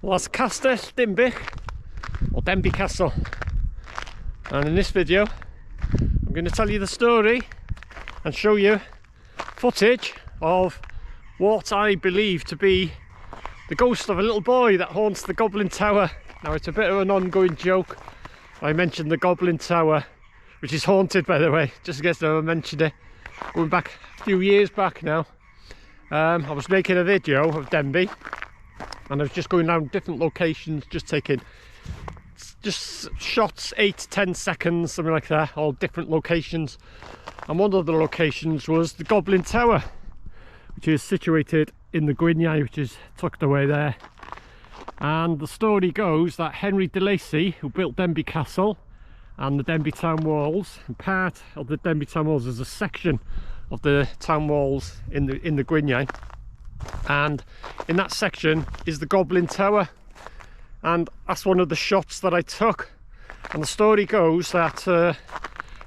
Las Castell Denbigh, or Denbigh Castle. And in this video I'm going to tell you the story and show you footage of what I believe to be the ghost of a little boy that haunts the Goblin Tower. Now, it's a bit of an ongoing joke. I mentioned the Goblin Tower, which is haunted, by the way, just in case I never mentioned it. Going back a few years back now, I was making a video of Denbigh, and I was just going down different locations, just taking shots, 8 to 10 seconds, something like that, all different locations. And one of the locations was the Goblin Tower, which is situated in the Gwynion, which is tucked away there. And the story goes that Henry de Lacy, who built Denbigh Castle and the Denbigh town walls, and part of the Denbigh town walls is a section of the town walls in the Gwynion, and in that section is the Goblin Tower, and that's one of the shots that I took. And the story goes that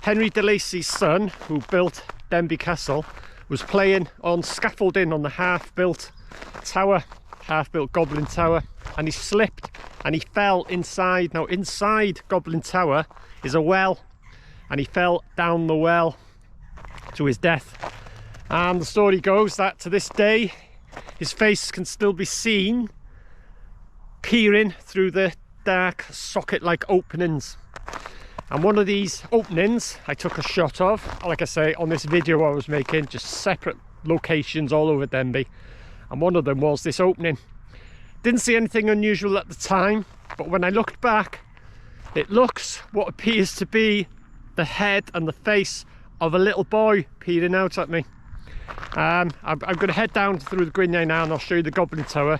Henry de Lacy's son, who built Denbigh Castle, was playing on scaffolding on the half-built tower, half-built Goblin Tower, and he slipped and he fell inside. Now, inside Goblin Tower is a well, and he fell down the well to his death. And the story goes that to this day his face can still be seen peering through the dark socket-like openings. And one of these openings I took a shot of, like I say, on this video I was making, just separate locations all over Denbigh, and one of them was this opening. Didn't see anything unusual at the time, but when I looked back, it looks what appears to be the head and the face of a little boy peering out at me. I'm going to head down through the Gwynion now, and I'll show you the Goblin Tower,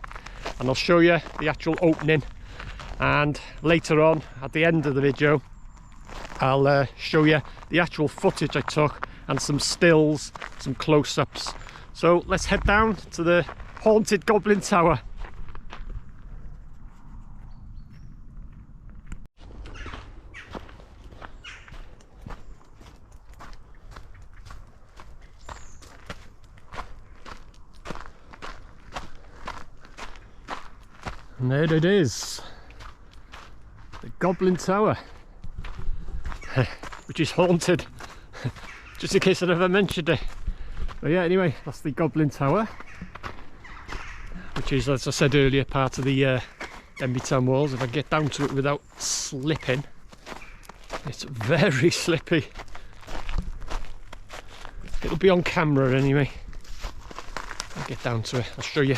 and I'll show you the actual opening. And later on, at the end of the video, I'll show you the actual footage I took and some stills, some close-ups. So let's head down to the haunted Goblin Tower. And there it is, the Goblin Tower, which is haunted, just in case I never mentioned it. But yeah, anyway, that's the Goblin Tower, which is, as I said earlier, part of the Denbigh town walls. If I get down to it without slipping, it's very slippy. It'll be on camera anyway. I'll get down to it, I'll show you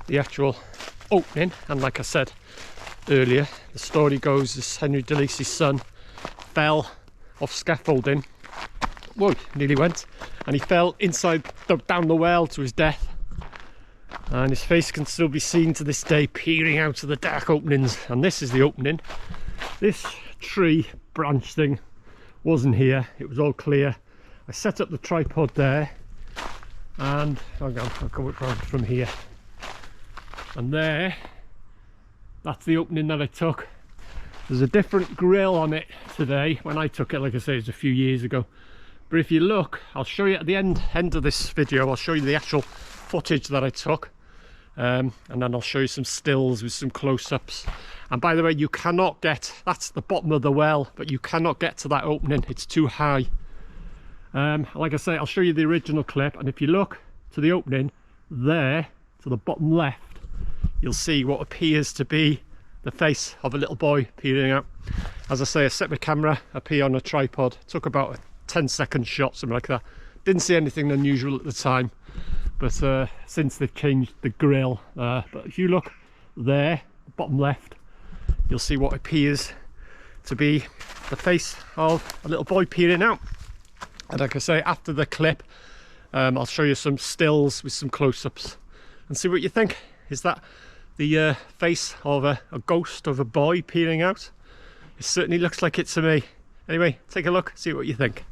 the actual opening. And like I said earlier, the story goes this Henry de Lacy's son fell off scaffolding. Whoa, nearly went. And he fell inside, down the well to his death. And his face can still be seen to this day, peering out of the dark openings. And this is the opening. This tree branch thing wasn't here, it was all clear. I set up the tripod there, and I'll go around from here. And there, that's the opening that I took. There's a different grill on it today. When I took it, like I say, it's a few years ago. But if you look, I'll show you at the end of this video, I'll show you the actual footage that I took. And then I'll show you some stills with some close-ups. And by the way, you cannot get, that's the bottom of the well, but you cannot get to that opening, it's too high. Like I say, I'll show you the original clip, and if you look to the opening there, to the bottom left, you'll see what appears to be the face of a little boy peering out. As I say, I set my camera up here on a tripod, took about a 10-second shot, something like that. Didn't see anything unusual at the time, but since they've changed the grill, but if you look there, bottom left, you'll see what appears to be the face of a little boy peering out. And like I say, after the clip, I'll show you some stills with some close-ups and see what you think. Is that the face of a ghost of a boy peering out? It certainly looks like it to me. Anyway, take a look, see what you think.